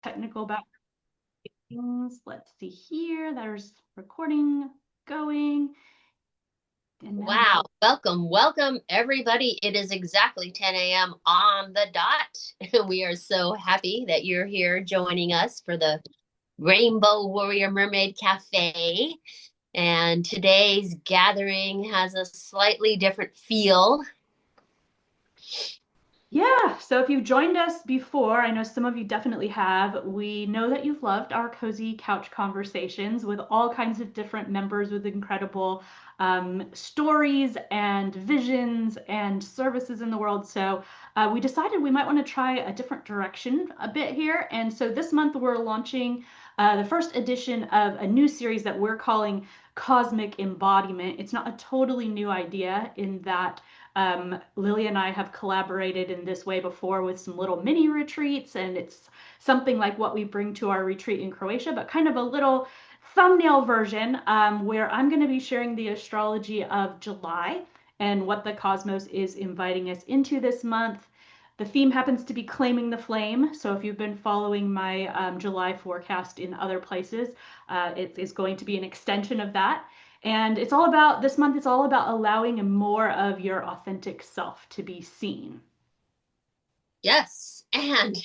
Technical back things. Let's see here. There's recording going. And now Wow. Welcome everybody. It is exactly 10 a.m. on the dot. We are so happy that you're here joining us for the Rainbow Warrior Mermaid Cafe. And today's gathering has a slightly different feel. yeah, so if you've joined us before, I know some of you definitely have. We know that you've loved our cozy couch conversations with all kinds of different members with incredible stories and visions and services in the world. So we decided we might want to try a different direction a bit here. And so this month we're launching the first edition of a new series that we're calling Cosmic Embodiment. It's not a totally new idea in that Lily and I have collaborated in this way before with some little mini retreats, and it's something like what we bring to our retreat in Croatia, but kind of a little thumbnail version where I'm going to be sharing the astrology of July and what the cosmos is inviting us into this month. The theme happens to be claiming the flame. So if you've been following my July forecast in other places, it is going to be an extension of that. And it's all about this month, it's all about allowing more of your authentic self to be seen. Yes. And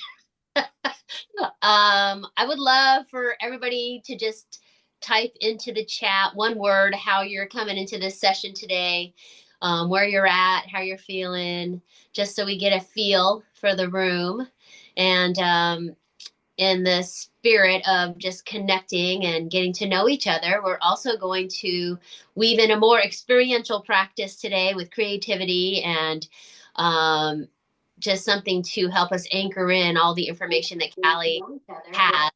I would love for everybody to just type into the chat one word how you're coming into this session today, where you're at, how you're feeling, just so we get a feel for the room. And in the spirit of just connecting and getting to know each other, we're also going to weave in a more experiential practice today with creativity and um, just something to help us anchor in all the information that Callie has.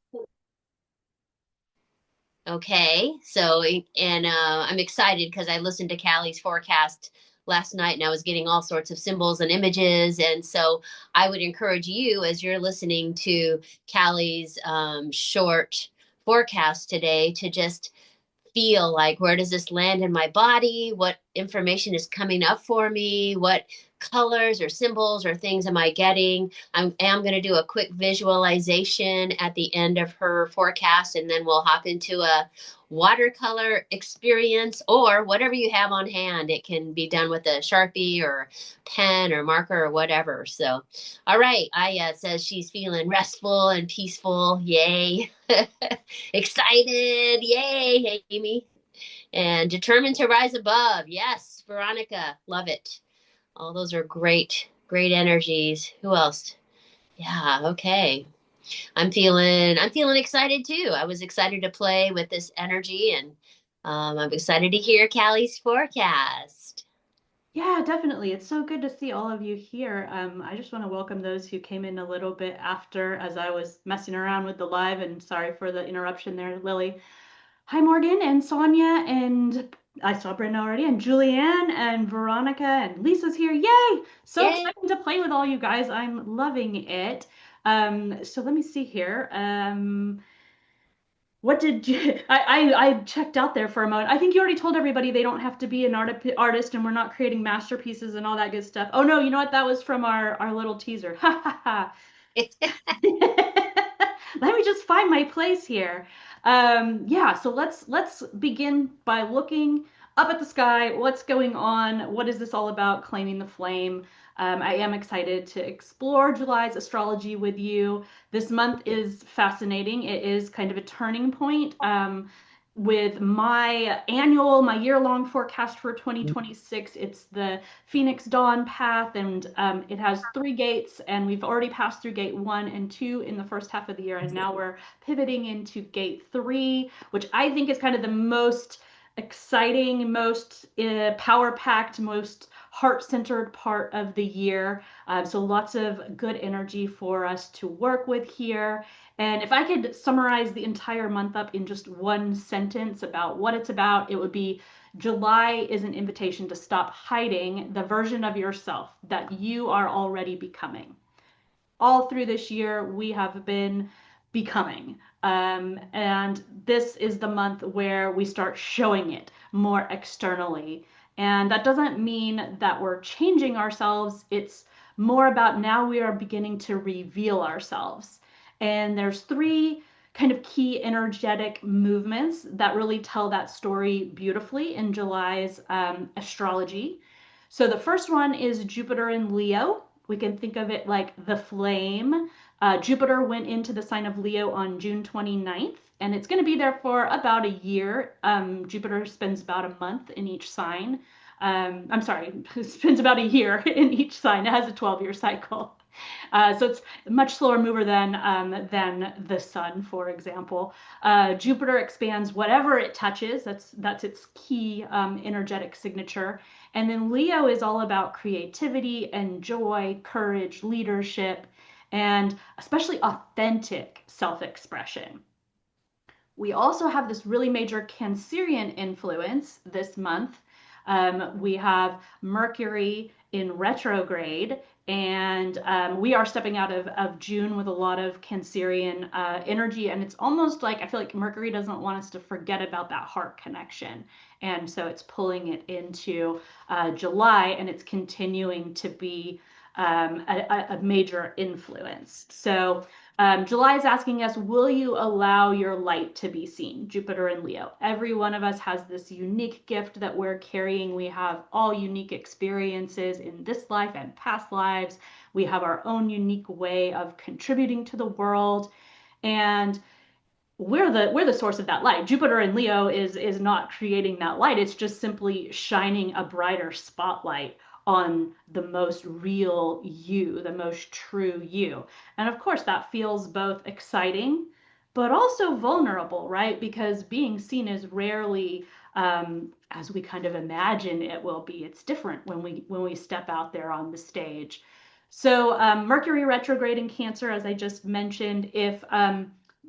Okay, so and I'm excited because I listened to Callie's forecast last night and I was getting all sorts of symbols and images. And so I would encourage you as you're listening to Callie's short forecast today to just feel like, where does this land in my body? What information is coming up for me? What colors or symbols or things am I getting? I am going to do a quick visualization at the end of her forecast, and then we'll hop into a watercolor experience or whatever you have on hand. It can be done with a Sharpie or pen or marker or whatever. So, all right. Aya says she's feeling restful and peaceful. Yay. Excited. Yay, Amy. And determined to rise above. Yes, Veronica. Love it. All those are great energies. Who else? Yeah, okay. I'm feeling excited too. I was excited to play with this energy and I'm excited to hear Callie's forecast. Yeah, definitely. It's so good to see all of you here. I just want to welcome those who came in a little bit after as I was messing around with the live, and sorry for the interruption there, Lily. Hi, Morgan and Sonia, and I saw Brenda already, and Julianne and Veronica and Lisa's here. Yay! So Yay. excited to play with all you guys. I'm loving it. So let me see here. What did you, I checked out there for a moment. I think you already told everybody they don't have to be an artist and we're not creating masterpieces and all that good stuff. Oh no, you know what? That was from our little teaser. Ha ha ha. Let me just find my place here. Yeah, so let's begin by looking up at the sky. What's going on? What is this all about? Claiming the flame. I am excited to explore July's astrology with you. This month is fascinating. It is kind of a turning point. With my year-long forecast for 2026, it's the Phoenix Dawn path, and it has three gates, and we've already passed through gate 1 and 2 in the first half of the year, and now we're pivoting into gate 3, which I think is kind of the most exciting, most power-packed, most heart-centered part of the year. So lots of good energy for us to work with here. And if I could summarize the entire month up in just one sentence about what it's about, it would be July is an invitation to stop hiding the version of yourself that you are already becoming. All through this year, we have been becoming. And this is the month where we start showing it more externally. And that doesn't mean that we're changing ourselves, it's more about now we are beginning to reveal ourselves. And there's three kind of key energetic movements that really tell that story beautifully in July's astrology. So the first one is Jupiter in Leo. We can think of it like the flame. Jupiter went into the sign of Leo on June 29th, and it's going to be there for about a year. Jupiter spends about a month in each sign. I'm sorry, spends about a year in each sign. It has a 12-year cycle. So it's a much slower mover than the sun, for example. Jupiter expands whatever it touches. That's its key energetic signature. And then Leo is all about creativity and joy, courage, leadership, and especially authentic self-expression. We also have this really major Cancerian influence this month. We have Mercury in retrograde, and we are stepping out of June with a lot of Cancerian energy. And it's almost like I feel like Mercury doesn't want us to forget about that heart connection. And so it's pulling it into July, and it's continuing to be a major influence. So July is asking us, will you allow your light to be seen? Jupiter and Leo. Every one of us has this unique gift that we're carrying. We have all unique experiences in this life and past lives. We have our own unique way of contributing to the world. And we're the source of that light. Jupiter in Leo is not creating that light. It's just simply shining a brighter spotlight on the most real you, the most true you. And of course, that feels both exciting but also vulnerable, right? Because being seen is rarely as we kind of imagine it will be. It's different when we step out there on the stage. So Mercury retrograde in Cancer, as I just mentioned, if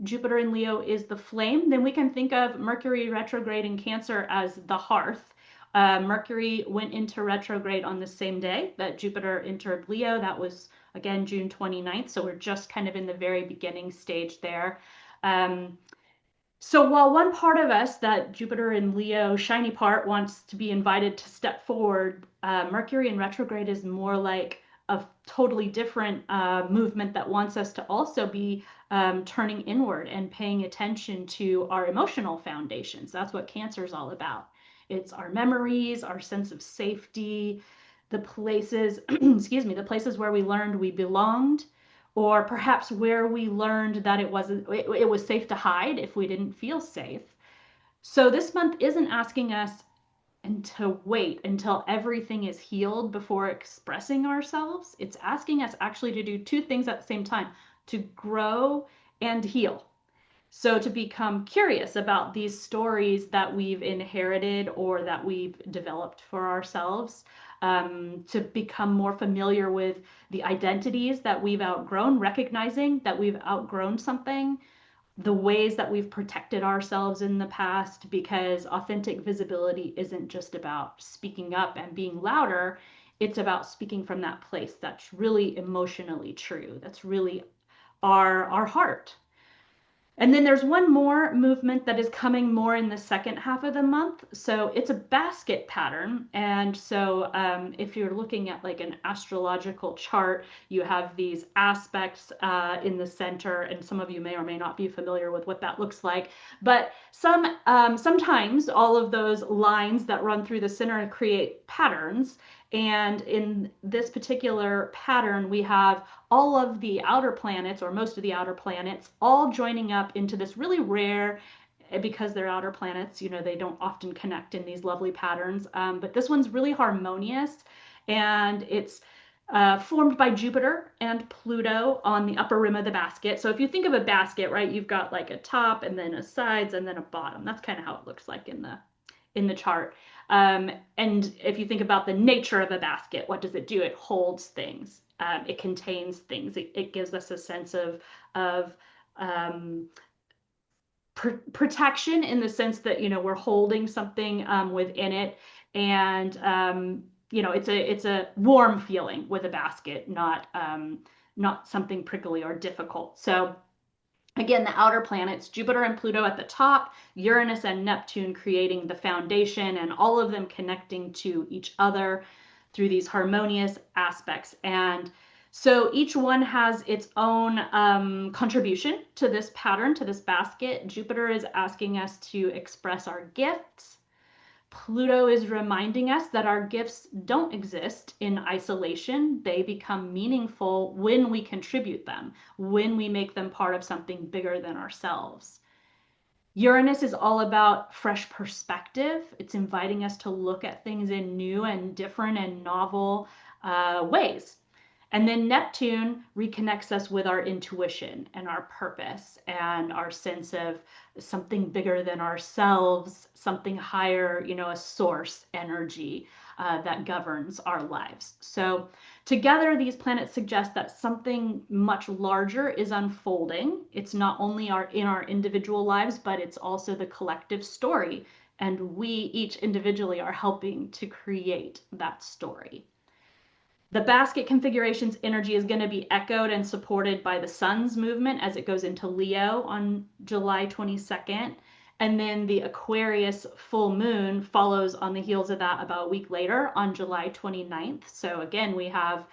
Jupiter in Leo is the flame, then we can think of Mercury retrograde in Cancer as the hearth. Mercury went into retrograde on the same day that Jupiter entered Leo. That was, again, June 29th. So we're just kind of in the very beginning stage there. So while one part of us, that Jupiter in Leo shiny part, wants to be invited to step forward, Mercury in retrograde is more like a totally different movement that wants us to also be turning inward and paying attention to our emotional foundations. That's what Cancer is all about. It's our memories, our sense of safety, the places, excuse me, the places where we learned we belonged, or perhaps where we learned that it was safe to hide if we didn't feel safe. So this month isn't asking us and to wait until everything is healed before expressing ourselves. It's asking us actually to do two things at the same time, to grow and heal. So to become curious about these stories that we've inherited or that we've developed for ourselves, to become more familiar with the identities that we've outgrown, recognizing that we've outgrown something, the ways that we've protected ourselves in the past, because authentic visibility isn't just about speaking up and being louder. It's about speaking from that place that's really emotionally true, that's really our heart. And then there's one more movement that is coming more in the second half of the month. So it's a basket pattern. And so if you're looking at like an astrological chart, you have these aspects in the center, and some of you may or may not be familiar with what that looks like. But sometimes all of those lines that run through the center create patterns. And in this particular pattern, we have all of the outer planets, or most of the outer planets, all joining up into this really rare, because they're outer planets, they don't often connect in these lovely patterns. But this one's really harmonious, and it's formed by Jupiter and Pluto on the upper rim of the basket. So if you think of a basket, right, you've got like a top and then a sides and then a bottom. That's kind of how it looks like in the chart. And if you think about the nature of a basket, what does it do? It holds things. It contains things. It gives us a sense of protection, in the sense that we're holding something within it, and it's a warm feeling with a basket, not something prickly or difficult. So again, the outer planets, Jupiter and Pluto at the top, Uranus and Neptune creating the foundation, and all of them connecting to each other through these harmonious aspects. And So each one has its own contribution to this pattern, to this basket. Jupiter is asking us to express our gifts. Pluto is reminding us that our gifts don't exist in isolation. They become meaningful when we contribute them, when we make them part of something bigger than ourselves. Uranus is all about fresh perspective. It's inviting us to look at things in new and different and novel ways. And then Neptune reconnects us with our intuition and our purpose and our sense of something bigger than ourselves, something higher, a source energy that governs our lives. So, together, these planets suggest that something much larger is unfolding. It's not only in our individual lives, but it's also the collective story. And we each individually are helping to create that story. The basket configuration's energy is going to be echoed and supported by the sun's movement as it goes into Leo on July 22nd. And then the Aquarius full moon follows on the heels of that about a week later on July 29th. So again, we have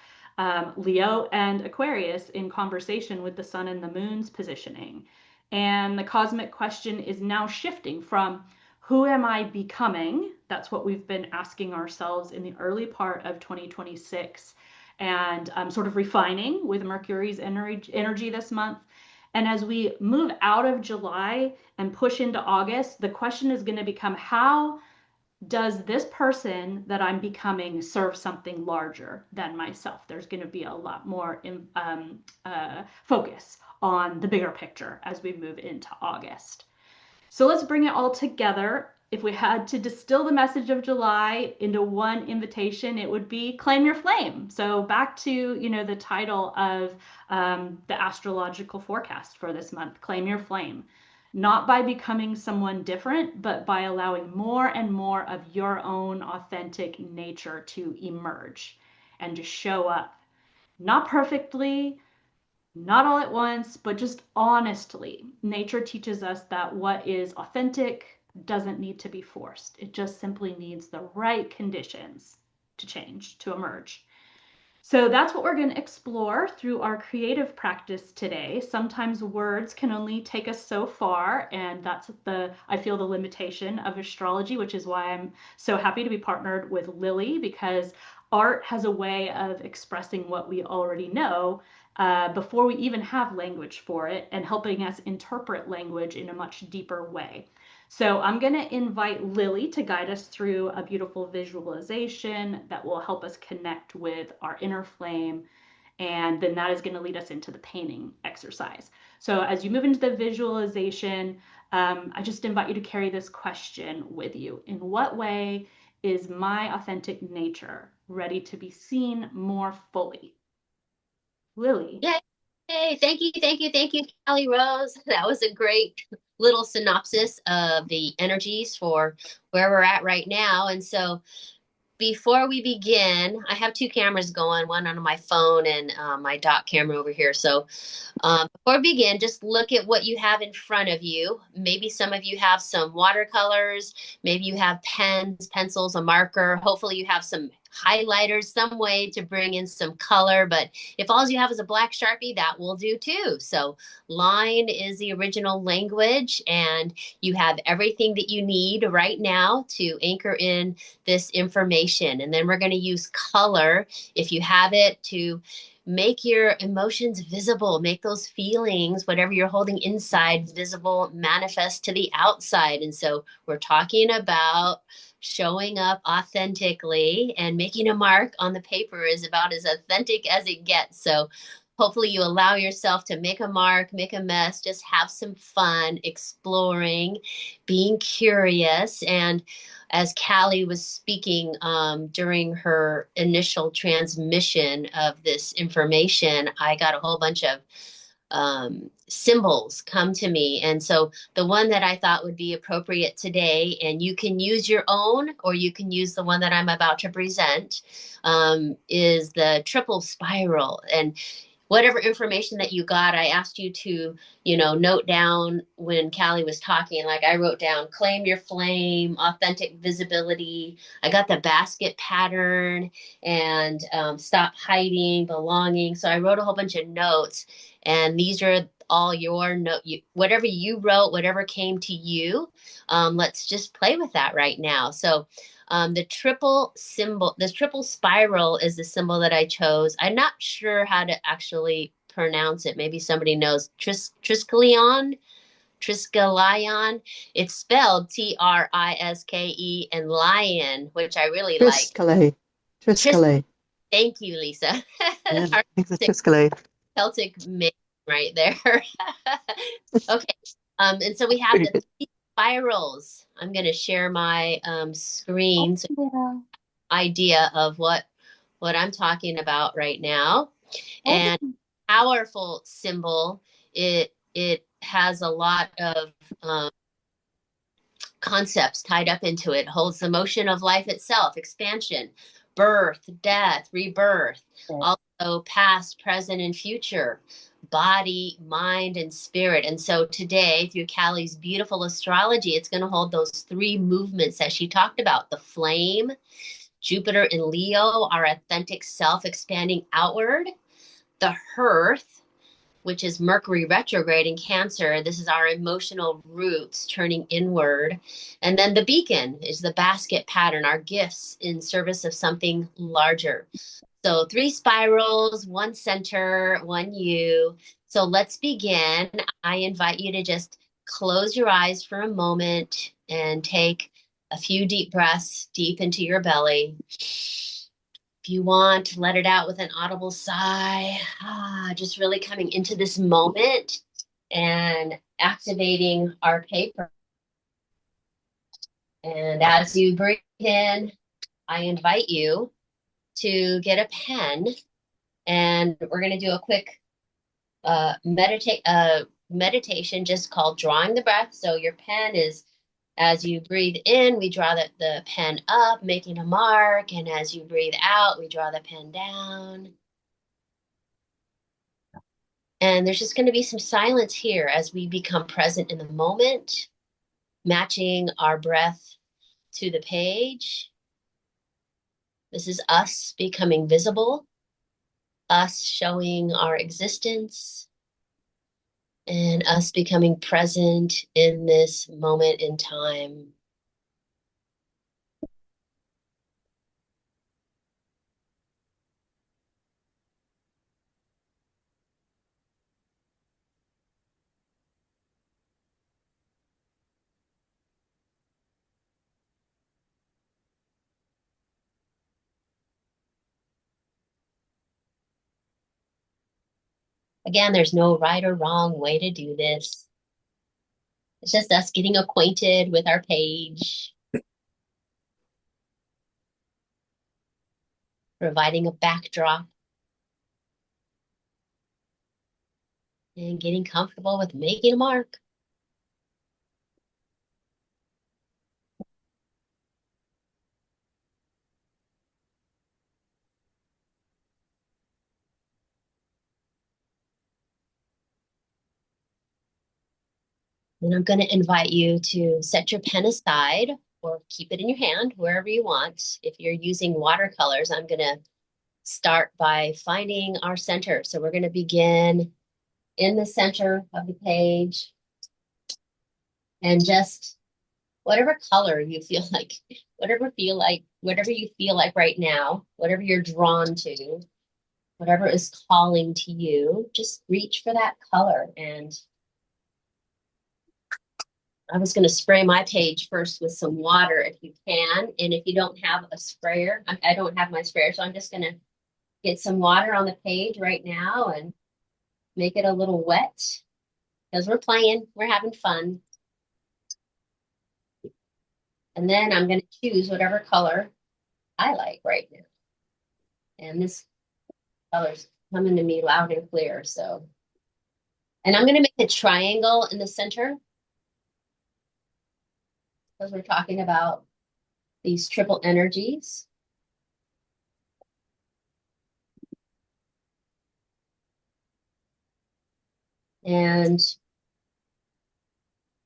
Leo and Aquarius in conversation with the sun and the moon's positioning. And the cosmic question is now shifting from who am I becoming? That's what we've been asking ourselves in the early part of 2026 and sort of refining with Mercury's energy this month. And as we move out of July and push into August, the question is going to become how does this person that I'm becoming serve something larger than myself? There's going to be a lot more focus on the bigger picture as we move into August. So let's bring it all together. If we had to distill the message of July into one invitation, it would be claim your flame. So back to, the title of the astrological forecast for this month, claim your flame. Not by becoming someone different, but by allowing more and more of your own authentic nature to emerge and to show up. Not perfectly, not all at once, but just honestly. Nature teaches us that what is authentic doesn't need to be forced. It just simply needs the right conditions to change, to emerge. So that's what we're going to explore through our creative practice today. Sometimes words can only take us so far, and that's I feel the limitation of astrology, which is why I'm so happy to be partnered with Lily, because art has a way of expressing what we already know before we even have language for it, and helping us interpret language in a much deeper way. So I'm going to invite Lily to guide us through a beautiful visualization that will help us connect with our inner flame. And then that is going to lead us into the painting exercise. So as you move into the visualization, I just invite you to carry this question with you. In what way is my authentic nature ready to be seen more fully? Lily. Yay. Hey, thank you, thank you, thank you, Callie Rose. That was a great little synopsis of the energies for where we're at right now. And so before we begin, I have two cameras going, one on my phone and my dot camera over here. So before we begin, just look at what you have in front of you. Maybe some of you have some watercolors. Maybe you have pens, pencils, a marker. Hopefully you have some highlighters, some way to bring in some color. But if all you have is a black Sharpie, that will do too. So line is the original language, and you have everything that you need right now to anchor in this information. And then we're going to use color, if you have it, to make your emotions visible, make those feelings, whatever you're holding inside, visible, manifest to the outside. And so we're talking about showing up authentically, and making a mark on the paper is about as authentic as it gets. So hopefully you allow yourself to make a mark, make a mess, just have some fun exploring, being curious. And as Callie was speaking during her initial transmission of this information, I got a whole bunch of symbols come to me. And so the one that I thought would be appropriate today, and you can use your own or you can use the one that I'm about to present, is the triple spiral. And whatever information that you got, I asked you to, note down when Callie was talking. Like I wrote down claim your flame, authentic visibility. I got the basket pattern and stop hiding, belonging. So I wrote a whole bunch of notes, and these are all your note. Whatever you wrote, whatever came to you. Let's just play with that right now. So the triple symbol, this triple spiral is the symbol that I chose. I'm not sure how to actually pronounce it. Maybe somebody knows. Triskelion. It's spelled Triske and lion, which I really like. Triscale. Tris. Triscale. Thank you, Lisa. Yeah, I Our think it's Triscale. Celtic mix right there. Okay. And so we have Very the good. three spirals. I'm going to share my screen so Yeah. idea of what I'm talking about right now. And powerful symbol, it has a lot of concepts tied up into it. It holds the motion of life itself, expansion, birth, death, rebirth, also past, present, and future, body, mind, and spirit. And so today, through Callie's beautiful astrology, it's going to hold those three movements that she talked about: the flame, Jupiter in Leo, our authentic self expanding outward; the hearth, which is Mercury retrograde in Cancer. This is our emotional roots turning inward. And then the beacon is the basket pattern, our gifts in service of something larger. So three spirals, one center, one you. So let's begin. I invite you to just close your eyes for a moment and take a few deep breaths deep into your belly. If you want, let it out with an audible sigh. Just really coming into this moment and activating our paper. And as you breathe in, I invite you to get a pen, and we're going to do a quick meditation just called drawing the breath. So your pen is, as you breathe in, we draw the pen up, making a mark. And as you breathe out, we draw the pen down. And there's just going to be some silence here as we become present in the moment, matching our breath to the page. This is us becoming visible, us showing our existence, and us becoming present in this moment in time. Again, there's no right or wrong way to do this. It's just us getting acquainted with our page, providing a backdrop, and getting comfortable with making a mark. And I'm going to invite you to set your pen aside or keep it in your hand, wherever you want. If you're using watercolors, I'm going to start by finding our center. So we're going to begin in the center of the page, and just whatever color you feel like, whatever you feel like right now, whatever you're drawn to, whatever is calling to you, just reach for that color. And I was going to spray my page first with some water if you can. And if you don't have a sprayer, I don't have my sprayer, so I'm just going to get some water on the page right now and make it a little wet, because we're playing, we're having fun. And then I'm going to choose whatever color I like right now. And this color's coming to me loud and clear. So, and I'm going to make a triangle in the center, because we're talking about these triple energies. And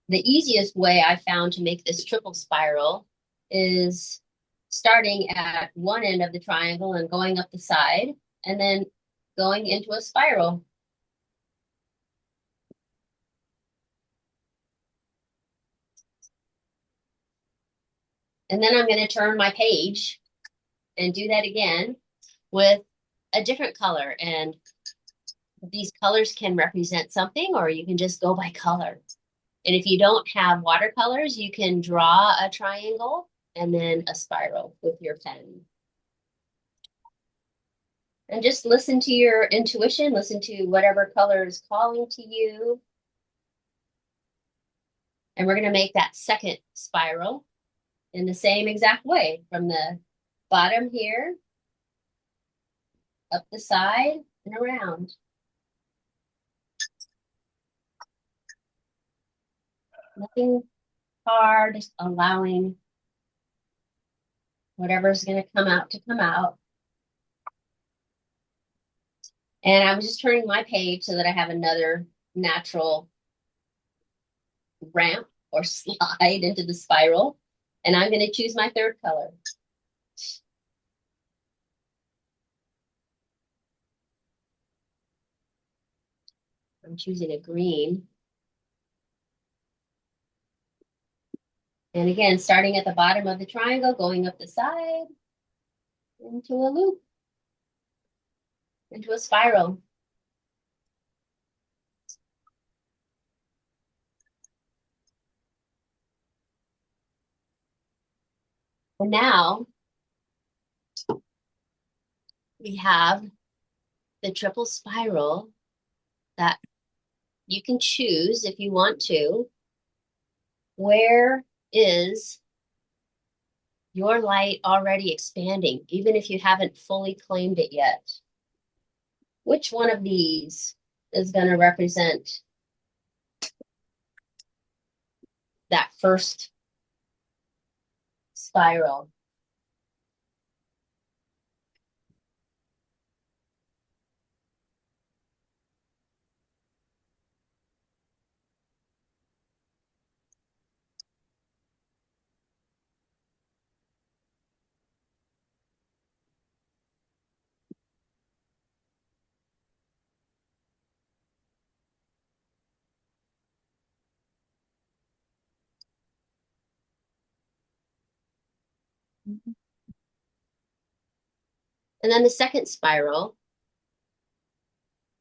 the easiest way I found to make this triple spiral is starting at one end of the triangle and going up the side, and then going into a spiral. And then I'm going to turn my page and do that again with a different color. And these colors can represent something, or you can just go by color. And if you don't have watercolors, you can draw a triangle and then a spiral with your pen. And just listen to your intuition, listen to whatever color is calling to you. And we're going to make that second spiral in the same exact way from the bottom here, up the side, and around. Nothing hard, just allowing whatever's going to come out to come out. And I was just turning my page so that I have another natural ramp or slide into the spiral. And I'm going to choose my third color. I'm choosing a green. And again, starting at the bottom of the triangle, going up the side, into a loop, into a spiral. And now we have the triple spiral that you can choose if you want to. Where is your light already expanding, even if you haven't fully claimed it yet? Which one of these is going to represent that first spiral? And then the second spiral,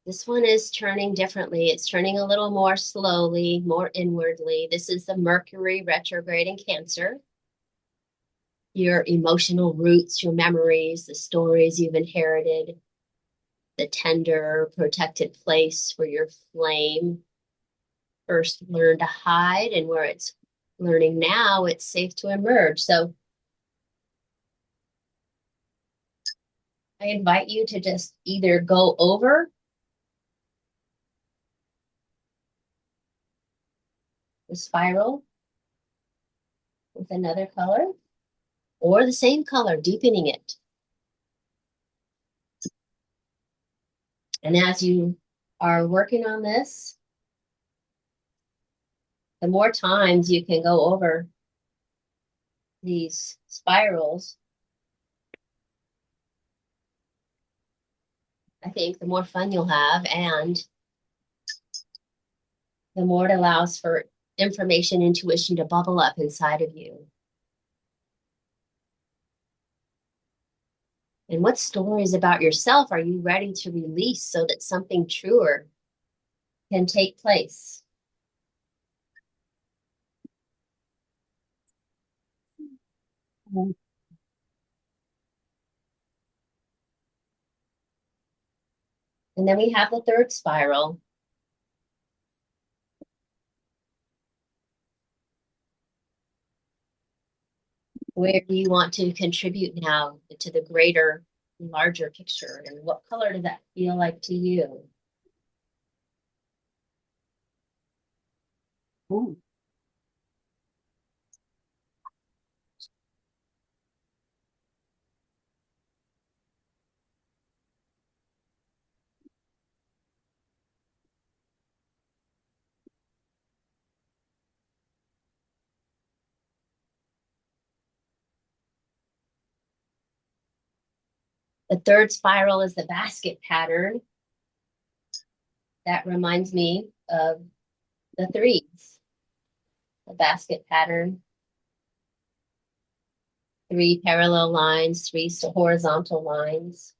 this one is turning differently. It's turning a little more slowly, more inwardly. This is the Mercury retrograde in Cancer. Your emotional roots, your memories, the stories you've inherited, the tender, protected place where your flame first learned to hide and where it's learning now it's safe to emerge. So I invite you to just either go over the spiral with another color or the same color, deepening it. And as you are working on this, the more times you can go over these spirals, I think the more fun you'll have and the more it allows for information, intuition to bubble up inside of you. And what stories about yourself are you ready to release so that something truer can take place? And then we have the third spiral. Where do you want to contribute now to the greater, larger picture? And what color does that feel like to you? Ooh. The third spiral is the basket pattern. That reminds me of the threes, the basket pattern, 3 parallel lines, 3 horizontal lines.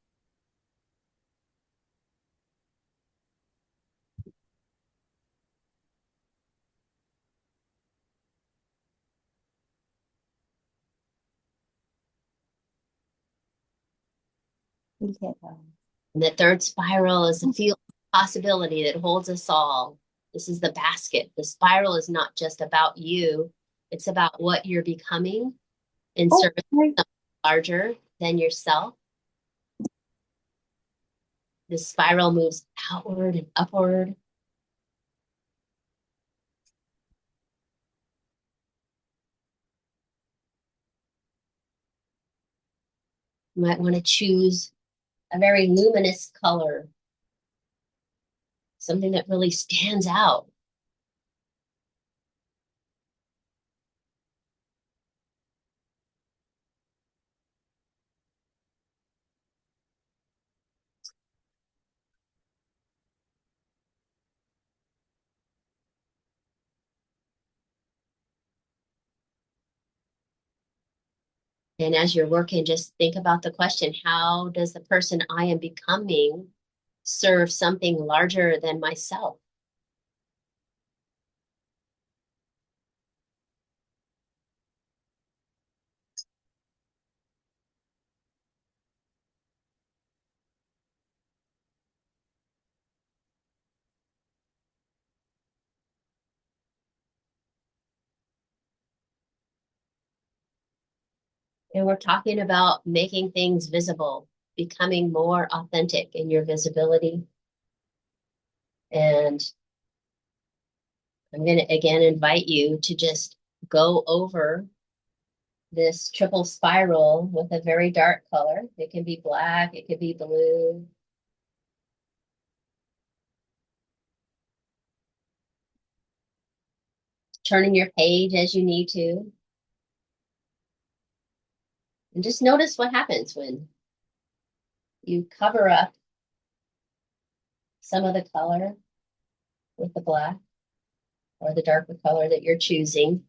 Okay. And the third spiral is the field of possibility that holds us all. This is the basket. The spiral is not just about you, it's about what you're becoming in service of something larger than yourself. The spiral moves outward and upward. You might want to choose a very luminous color, something that really stands out. And as you're working, just think about the question, how does the person I am becoming serve something larger than myself? And we're talking about making things visible, becoming more authentic in your visibility. And I'm going to again invite you to just go over this triple spiral with a very dark color. It can be black, it could be blue. Turning your page as you need to. And just notice what happens when you cover up some of the color with the black or the darker color that you're choosing.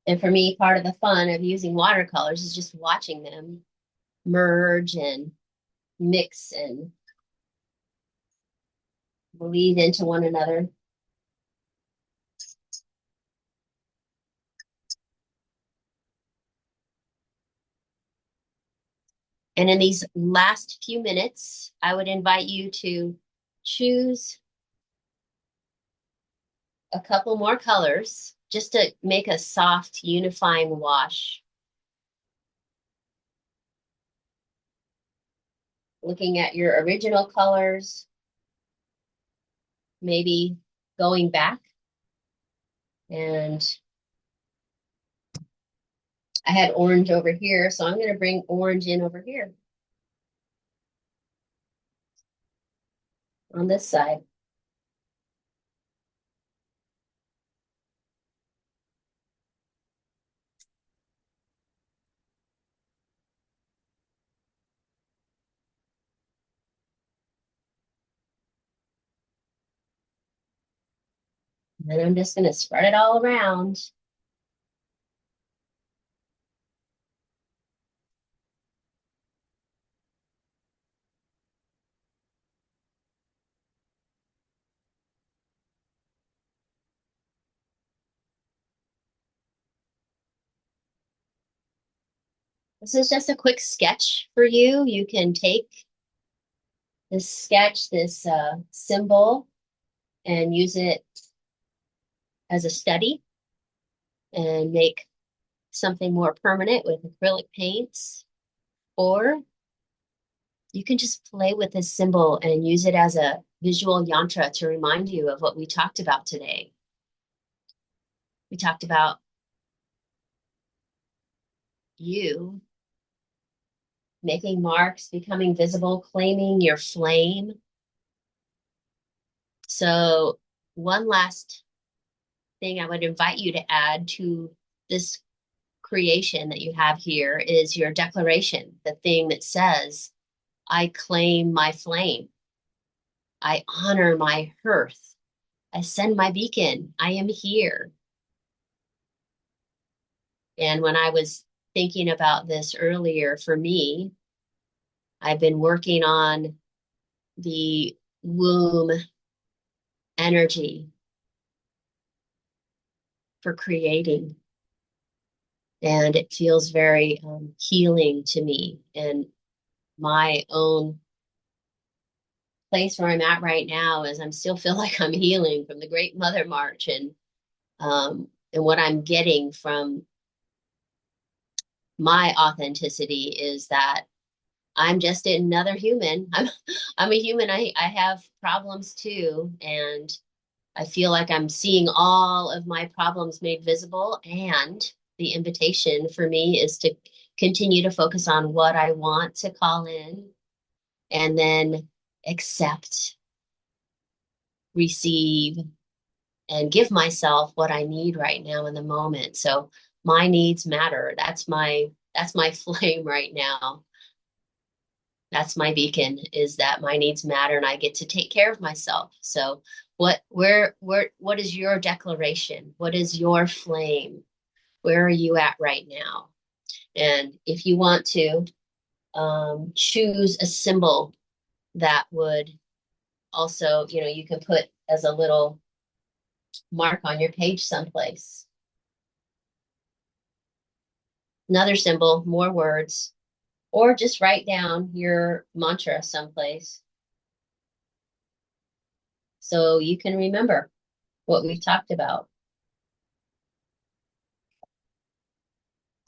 And for me, part of the fun of using watercolors is just watching them merge and mix and bleed into one another. And in these last few minutes, I would invite you to choose a couple more colors just to make a soft, unifying wash. Looking at your original colors, maybe going back. And I had orange over here, so I'm going to bring orange in over here on this side. And then I'm just going to spread it all around. This is just a quick sketch for you. You can take this sketch, this symbol, and use it as a study and make something more permanent with acrylic paints. Or you can just play with this symbol and use it as a visual yantra to remind you of what we talked about today. We talked about you making marks, becoming visible, claiming your flame. So, one last thing I would invite you to add to this creation that you have here is your declaration, the thing that says, I claim my flame. I honor my hearth. I send my beacon. I am here. And when I was thinking about this earlier, for me, I've been working on the womb energy for creating. And it feels very healing to me. And my own place where I'm at right now is I'm still feel like I'm healing from the Great Mother March and what I'm getting from my authenticity is that I'm just another human. I'm a human. I have problems too, and I feel like I'm seeing all of my problems made visible. And the invitation for me is to continue to focus on what I want to call in and then accept, receive, and give myself what I need right now in the moment. So my needs matter. That's my flame right now. That's my beacon is that my needs matter and I get to take care of myself. So what is your declaration? What is your flame? Where are you at right now? And if you want to choose a symbol that would also, you can put as a little mark on your page someplace. Another symbol, more words, or just write down your mantra someplace so you can remember what we've talked about.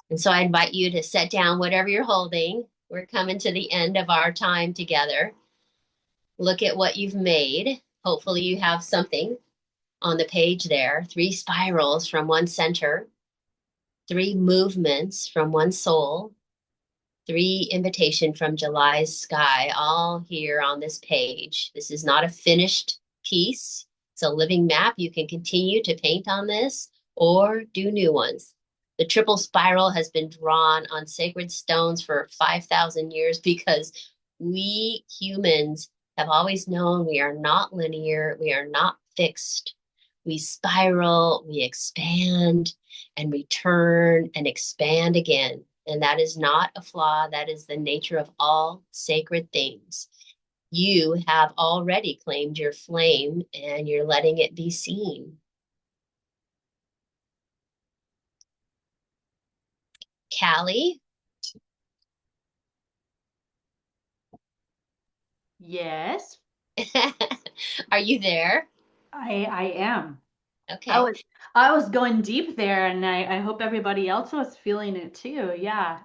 And so I invite you to set down whatever you're holding. We're coming to the end of our time together. Look at what you've made. Hopefully you have something on the page there. 3 spirals from one center, 3 movements from one soul, 3 invitation from July's sky, all here on this page. This is not a finished piece. It's a living map. You can continue to paint on this or do new ones. The triple spiral has been drawn on sacred stones for 5,000 years because we humans have always known we are not linear, we are not fixed. We spiral, we expand and return and expand again. And that is not a flaw. That is the nature of all sacred things. You have already claimed your flame and you're letting it be seen. Callie, Yes, are you there? I am. I Okay. was I was going deep there, and I hope everybody else was feeling it too. Yeah.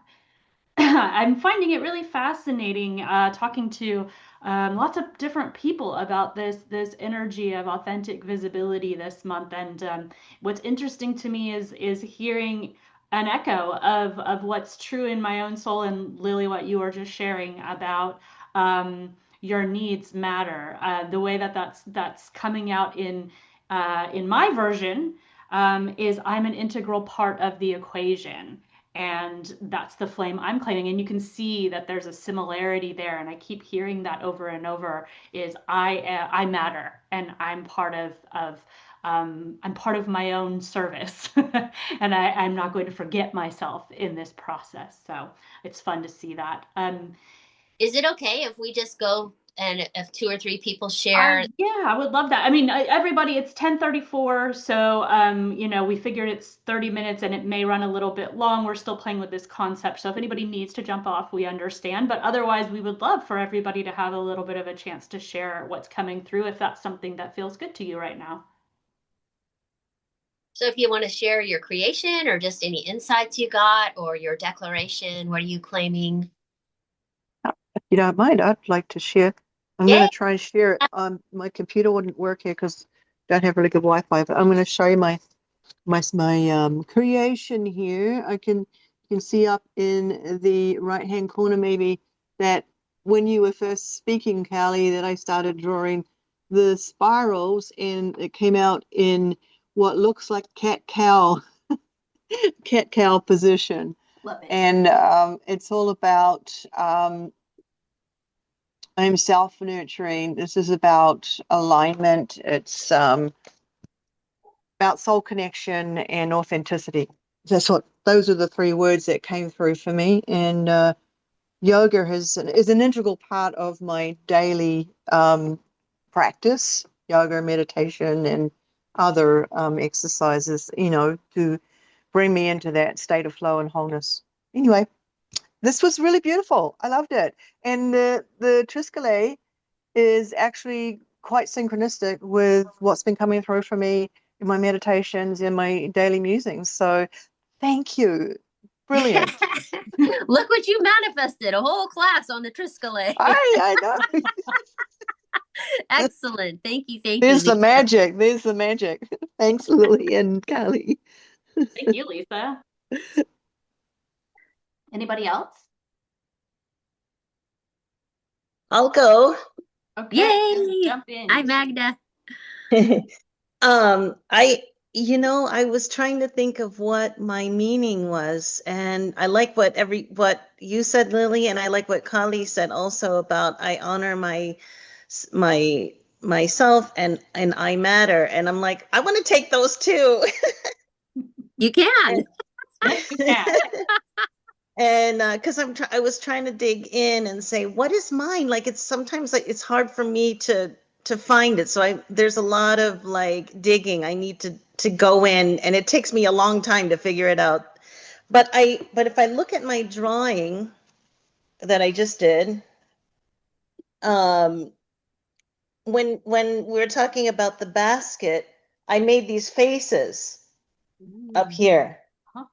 I'm finding it really fascinating talking to lots of different people about this energy of authentic visibility this month. And what's interesting to me is hearing an echo of what's true in my own soul. And Lily, what you were just sharing about your needs matter. The way that's coming out in my version is I'm an integral part of the equation, and that's the flame I'm claiming. And you can see that there's a similarity there, and I keep hearing that over and over is I matter, and I'm part of my own service. And I'm not going to forget myself in this process. So it's fun to see that. Is it okay if we just go and if 2 or 3 people share? Yeah, I would love that. I mean, everybody, it's 10:34, so we figured it's 30 minutes and it may run a little bit long. We're still playing with this concept. So if anybody needs to jump off, we understand. But otherwise, we would love for everybody to have a little bit of a chance to share what's coming through if that's something that feels good to you right now. So if you want to share your creation or just any insights you got or your declaration, what are you claiming? If you don't mind, I'd like to share. I'm going Yay! to try and share it. My computer wouldn't work here because I don't have really good Wi-Fi. But I'm going to show you my creation here. I can see up in the right-hand corner maybe that when you were first speaking, Callie, that I started drawing the spirals, and it came out in what looks like cat cow position. Love it. And it's all about I'm self-nurturing. This is about alignment. It's about soul connection and authenticity. Those are the three words that came through for me. And yoga is an integral part of my daily practice, yoga, meditation, and other exercises, to bring me into that state of flow and wholeness. Anyway, this was really beautiful. I loved it. And the Triskelay is actually quite synchronistic with what's been coming through for me in my meditations, in my daily musings. So thank you. Brilliant. Look what you manifested, a whole class on the Triskelay. I know. Excellent. Thank you. Thank you, There's the Lisa. magic. There's the magic. Thanks, Lily and Carly. Thank you, Lisa. Anybody else? I'll go. Okay, Yay! jump in. Hi, Magda. I was trying to think of what my meaning was, and I like what you said, Lily, and I like what Kali said also about I honor myself and I matter, and I'm like, I want to take those too. You can. Yeah. And because I was trying to dig in and say, what is mine? Like it's sometimes like it's hard for me to find it. So there's a lot of like digging. I need to go in, and it takes me a long time to figure it out. But if I look at my drawing that I just did, um, when we were talking about the basket, I made these faces up here. Huh.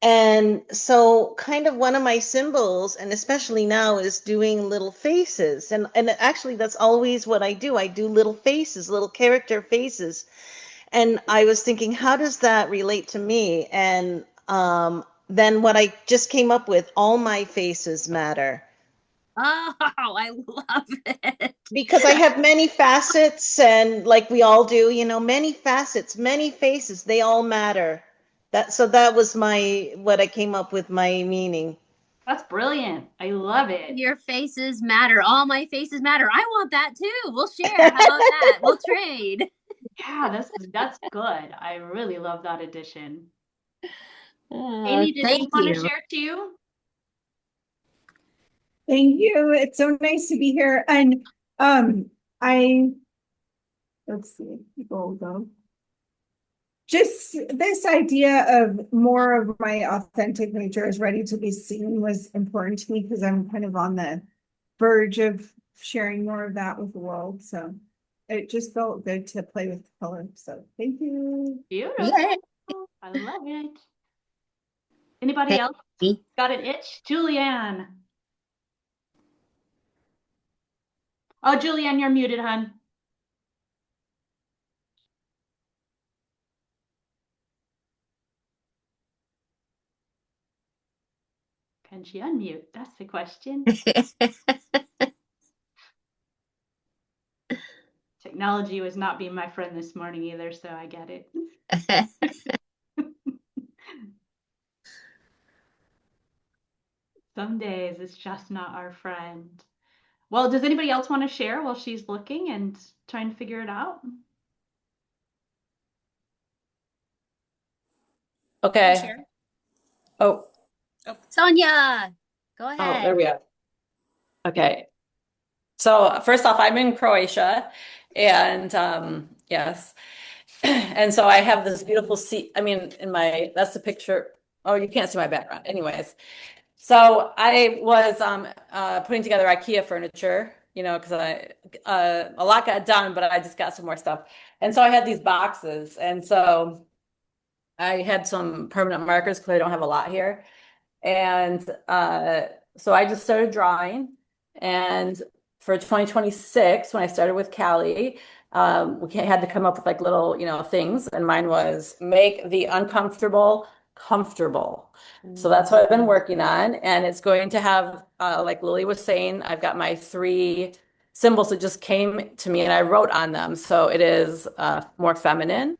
And so kind of one of my symbols, and especially now, is doing little faces. And actually that's always what I do. I do little faces, little character faces. And I was thinking, how does that relate to me? And then what I just came up with, all my faces matter. Oh, I love it. Because I have many facets, and like we all do, many facets, many faces, they all matter. So that was what I came up with my meaning. That's brilliant. I love it. Your faces matter. All my faces matter. I want that too. We'll share. How about that? We'll trade. Yeah, that's good. I really love that addition. Amy, did you Thank want to you. share too? Thank you. It's so nice to be here. And let's see, people go. Just this idea of more of my authentic nature is ready to be seen was important to me because I'm kind of on the verge of sharing more of that with the world. So it just felt good to play with color. So thank you. Beautiful. Yay. I love it. Anybody else got an itch? Julianne. Oh, Julianne, you're muted, hon. Can she unmute? That's the question. Technology was not being my friend this morning either, so I get it. Some days it's just not our friend. Well, does anybody else want to share while she's looking and trying to figure it out? Okay. Oh, Sonia, go oh, ahead. there we go. Okay. So first off, I'm in Croatia, and yes, and so I have this beautiful seat. I mean, that's the picture. Oh, you can't see my background. Anyways, so I was putting together IKEA furniture, because a lot got done, but I just got some more stuff, and so I had these boxes, and so I had some permanent markers because I don't have a lot here. And so I just started drawing. And for 2026, when I started with Callie, we had to come up with like little, things. And mine was make the uncomfortable comfortable. So that's what I've been working on. And it's going to have, like Lily was saying, I've got my 3 symbols that just came to me and I wrote on them. So it is more feminine,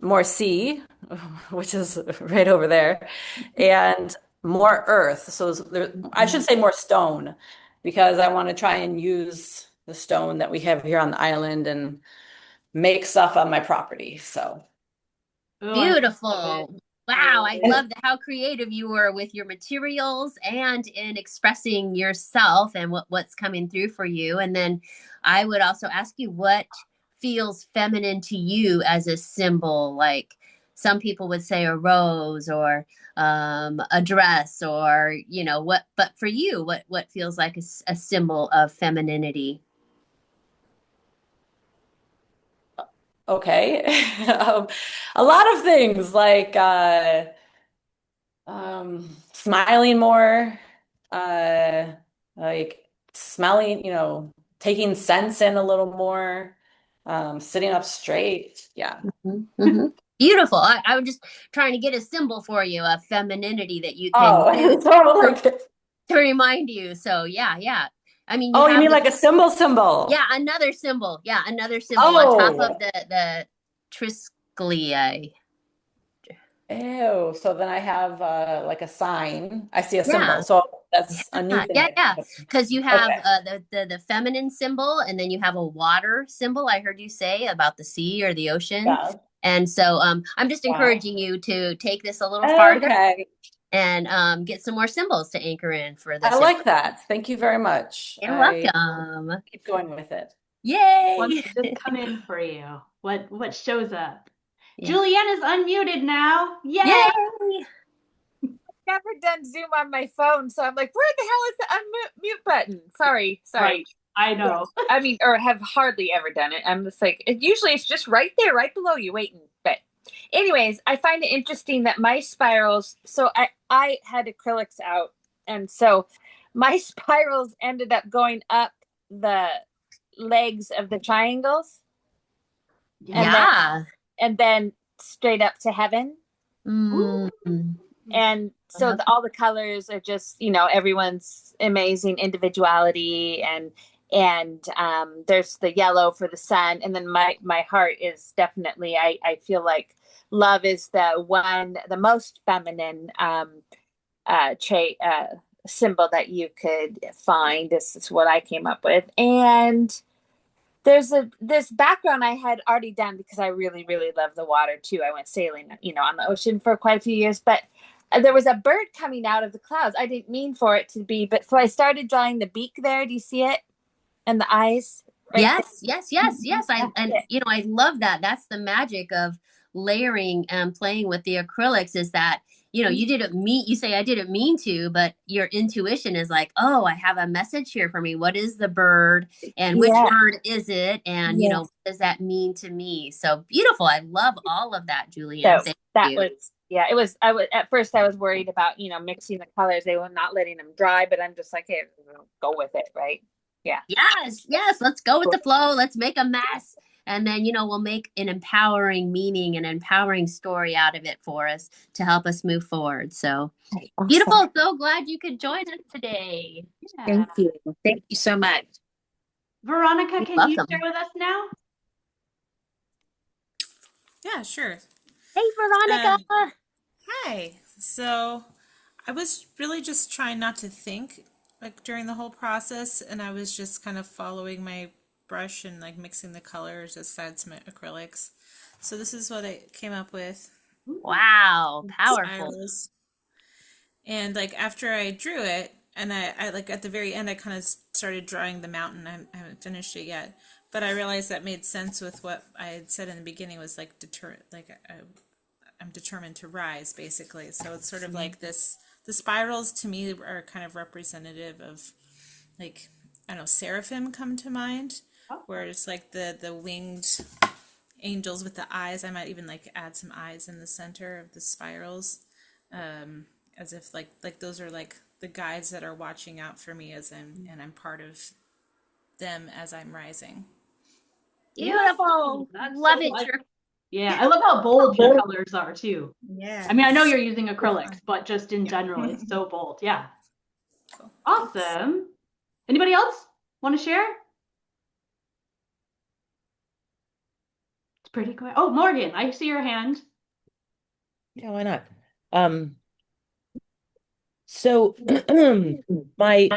more sea, which is right over there, and more earth. So there, I should say more stone, because I want to try and use the stone that we have here on the island and make stuff on my property. So Oh, I love it. Beautiful. I Wow, love I it. love how creative you were with your materials and in expressing yourself and what's coming through for you. And then I would also ask you what feels feminine to you as a symbol. Like some people would say a rose or a dress, or what. But for you, what feels like a symbol of femininity? okay. A lot of things like smiling more, uh, like smelling, taking sense in a little more, sitting up straight. Yeah. Mm-hmm. Beautiful. I was just trying to get a symbol for you, a femininity that you can use Oh, so like, to remind you. So yeah, yeah. I mean, you oh, you have mean the like a symbol? yeah, another symbol. Yeah, another symbol on top of Oh, the trisclia. ew. So then I have like a sign. I see a symbol. Yeah. So that's a new thing. Yeah, yeah. Because you have Okay. the feminine symbol, and then you have a water symbol. I heard you say about the sea or the ocean, Yeah. and so I'm just Wow. encouraging you to take this a little farther Okay. and get some more symbols to anchor in for I this. like that. Thank you very much. You're I welcome. keep going with it. What's Yay! just come in for you? What shows up? Yeah. Julianne is unmuted now. Yay! Yay! Never done Zoom on my phone, so I'm like, where the hell is the unmute button? Sorry. Right. I know. I mean, or have hardly ever done it. I'm just like, usually it's just right there, right below you, waiting. But anyways, I find it interesting that my spirals. So I had acrylics out, and so my spirals ended up going up the legs of the triangles, and then Yeah. straight up to heaven. Mm. And so all the colors are just, everyone's amazing individuality, and there's the yellow for the sun, and then my heart is definitely, I feel like love is the most feminine trait symbol that you could find. This is what I came up with. And there's this background I had already done because I really, really love the water too. I went sailing, on the ocean for quite a few years, but there was a bird coming out of the clouds. I didn't mean for it to be, but so I started drawing the beak there. Do you see it? And the eyes? Right Yes. I love that. That's the magic of layering and playing with the acrylics, is that, you say I didn't mean to, but your intuition is like, oh, I have a message here for me. What is the bird and which Yeah. bird is it? And, Yes. what does that mean to me? So beautiful. I love all of that, Julianne. So Thank that you. was, it was, at first I was worried about, mixing the colors. They were not letting them dry, but I'm just like, hey, go with it. Right. Yeah. Yes. Let's go with the flow. Let's make a mess. And then, we'll make an empowering meaning, an empowering story out of it for us to help us move forward. So Awesome. beautiful. So glad you could join us today. Yeah. Thank you. Thank you so much. Veronica, You're can you welcome. share with us now? Yeah, sure. Hey, Veronica. Hi. So I was really just trying not to think like during the whole process, and I was just kind of following my brush and like mixing the colors as I had some acrylics. So this is what I came up with. Wow. Powerful. Spirals. And like after I drew it, and I like at the very end, I kind of started drawing the mountain. I haven't finished it yet, but I realized that made sense with what I had said in the beginning, was like I'm determined to rise, basically. So it's sort of like this. The spirals to me are kind of representative of, like, I don't know, seraphim come to mind, where it's like the winged angels with the eyes. I might even like add some eyes in the center of the spirals, as if like those are like the guides that are watching out for me as I'm part of them as I'm rising. Beautiful. That's Love so it. much. Yeah, I love how bold your colors are too. Yeah. I mean, I know you're using acrylics, but just in general, it's so bold. Yeah. Cool. Thanks. Awesome. Anybody else want to share? It's pretty quick. Oh, Morgan, I see your hand. Yeah, why not? Um, so my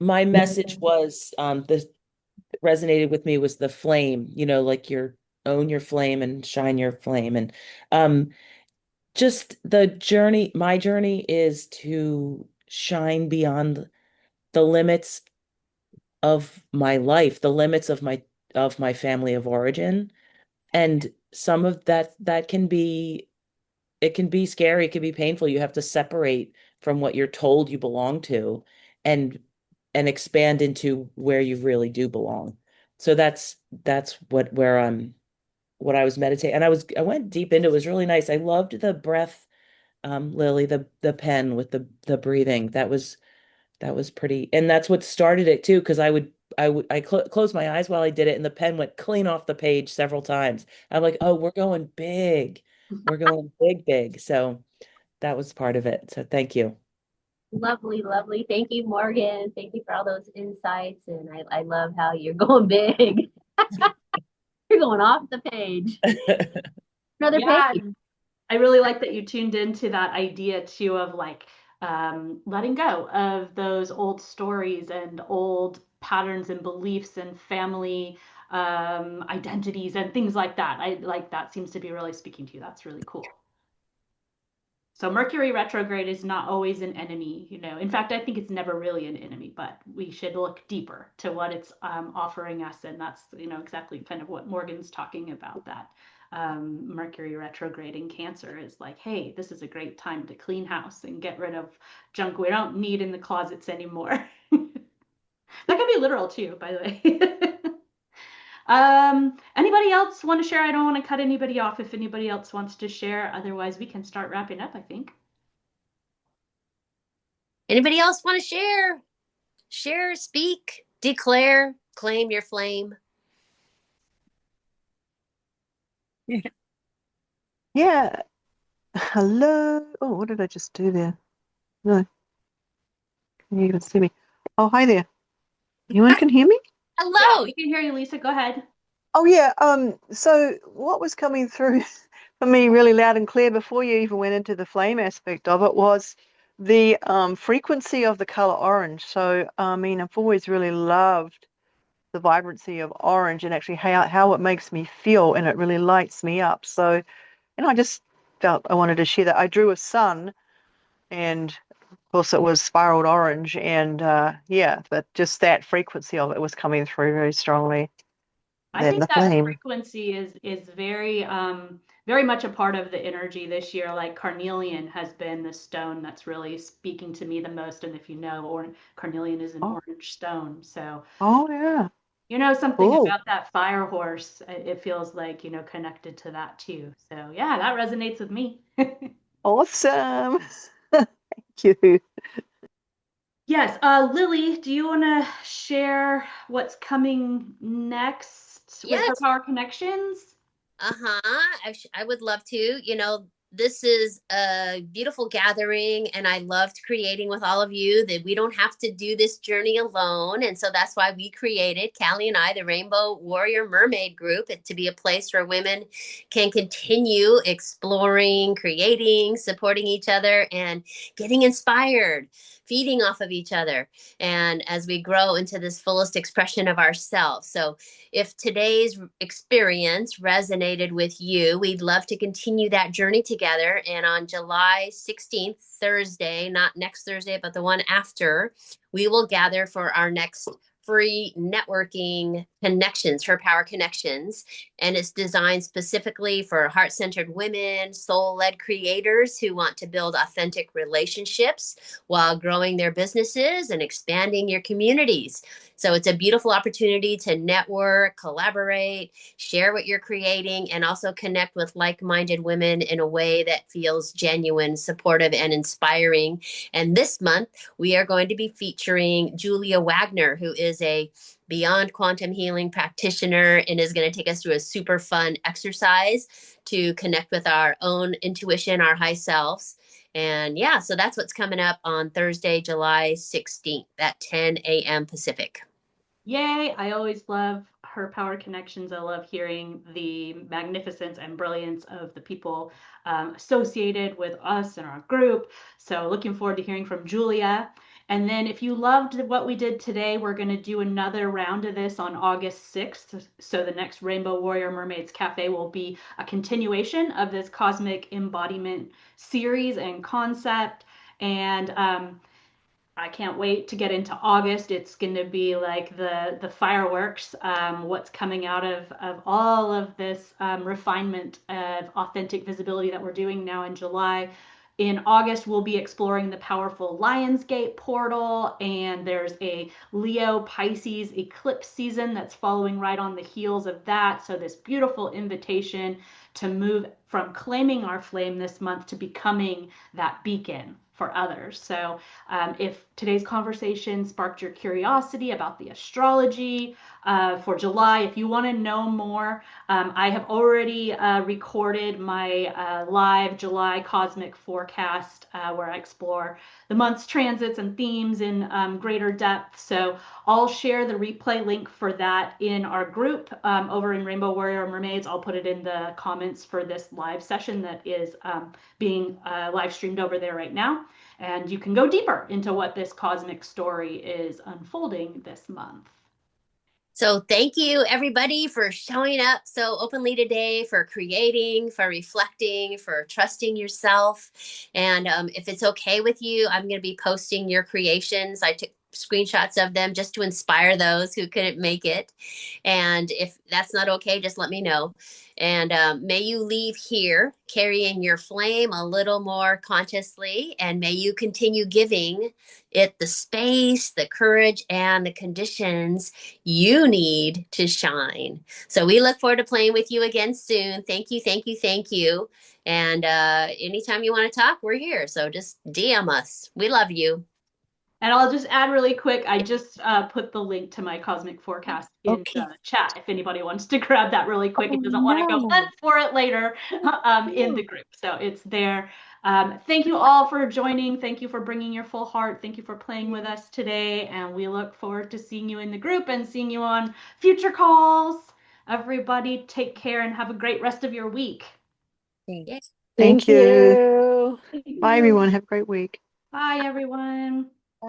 my message was this resonated with me was the flame, like your own your flame and shine your flame. And um just the journey, my journey is to shine beyond the limits of my life, the limits of my family of origin. And some of that can be it can be scary, it can be painful. You have to separate from what you're told you belong to and expand into where you really do belong. So that's what I was meditating. And I went deep into it. It was really nice. I loved the breath, Lily, the pen with the breathing. That was pretty, and that's what started it too, because I closed my eyes while I did it, and the pen went clean off the page several times. I'm like, oh, we're going big. We're going big, big. So that was part of it. So thank you. Lovely, lovely. Thank you, Morgan. Thank you for all those insights. And I love how you're going big. You're going off the page. Another Yeah, page. I really like that you tuned into that idea too of like letting go of those old stories and old patterns and beliefs and family identities and things like that. I like that seems to be really speaking to you. That's really cool. So Mercury retrograde is not always an enemy, you know. In fact, I think it's never really an enemy, but we should look deeper to what it's offering us, and that's exactly kind of what Morgan's talking about. That Mercury retrograde in Cancer is like, hey, this is a great time to clean house and get rid of junk we don't need in the closets anymore. That can be literal too, by the way. Anybody else want to share? I don't want to cut anybody off if anybody else wants to share. Otherwise, we can start wrapping up, I think. Anybody else want to share? Share, speak, declare, claim your flame. Yeah. Hello. Oh, what did I just do there? No, can you even see me? Oh, hi there. Anyone can hear me? Yeah, Hello. we can hear you, Lisa. Go ahead. Oh, yeah. So what was coming through for me really loud and clear before you even went into the flame aspect of it was the frequency of the color orange. So, I mean, I've always really loved the vibrancy of orange and actually how it makes me feel, and it really lights me up. So, and I just felt I wanted to share that. I drew a sun, and of course it was spiraled orange, and yeah, but just that frequency of it was coming through very strongly. I Then think the that flame. frequency is very much a part of the energy this year. Like carnelian has been the stone that's really speaking to me the most. And if you know, or carnelian is an Oh, orange stone. So oh yeah. you know something Cool. about that fire horse. It feels like, connected to that too. So yeah, that resonates with me. Awesome. Thank you. Yes, Lily, do you want to share what's coming next with her Yes. power connections? Uh-huh. I would love to. This is a beautiful gathering, and I loved creating with all of you that we don't have to do this journey alone. And so that's why we created, Callie and I, the Rainbow Warrior Mermaid Group, to be a place where women can continue exploring, creating, supporting each other, and getting inspired, feeding off of each other. And as we grow into this fullest expression of ourselves. So if today's experience resonated with you, we'd love to continue that journey together. And on July 16th, Thursday, not next Thursday, but the one after, we will gather for our next free networking connections, her power connections. And it's designed specifically for heart-centered women, soul-led creators who want to build authentic relationships while growing their businesses and expanding your communities. So it's a beautiful opportunity to network, collaborate, share what you're creating, and also connect with like-minded women in a way that feels genuine, supportive, and inspiring. And this month, we are going to be featuring Julia Wagner, who is a beyond quantum healing practitioner and is going to take us through a super fun exercise to connect with our own intuition, our high selves. And yeah, so that's what's coming up on Thursday, July 16th at 10 a.m. Pacific. Yay! I always love her power connections. I love hearing the magnificence and brilliance of the people associated with us and our group. So, looking forward to hearing from Julia. And then, if you loved what we did today, we're going to do another round of this on August 6th. So, the next Rainbow Warrior Mermaids Cafe will be a continuation of this cosmic embodiment series and concept. And I can't wait to get into August. It's going to be like the fireworks. What's coming out of all of this refinement of authentic visibility that we're doing now in July. In August, we'll be exploring the powerful Lionsgate portal, and there's a Leo Pisces eclipse season that's following right on the heels of that. So, this beautiful invitation to move from claiming our flame this month to becoming that beacon for others. So, if today's conversation sparked your curiosity about the astrology for July, if you want to know more, I have already recorded my live July cosmic forecast where I explore the month's transits and themes in greater depth. So I'll share the replay link for that in our group over in Rainbow Warrior Mermaids. I'll put it in the comments for this live session that is being live streamed over there right now. And you can go deeper into what this cosmic story is unfolding this month. So thank you everybody for showing up so openly today, for creating, for reflecting, for trusting yourself. And if it's okay with you, I'm going to be posting your creations. I took screenshots of them just to inspire those who couldn't make it. And if that's not okay, just let me know. And may you leave here carrying your flame a little more consciously, and may you continue giving it the space, the courage, and the conditions you need to shine. So we look forward to playing with you again soon. Thank you, thank you, thank you. And anytime you want to talk, we're here. So just DM us. We love you. And I'll just add really quick, I just put the link to my cosmic forecast in the chat if anybody wants to grab that really quick and doesn't want to go look for it later in the group. So it's there. Thank you all for joining. Thank you for bringing your full heart. Thank you for playing with us today. And we look forward to seeing you in the group and seeing you on future calls. Everybody take care and have a great rest of your week. Yes. Thank you. Bye, everyone. Have a great week. Bye, everyone. Bye.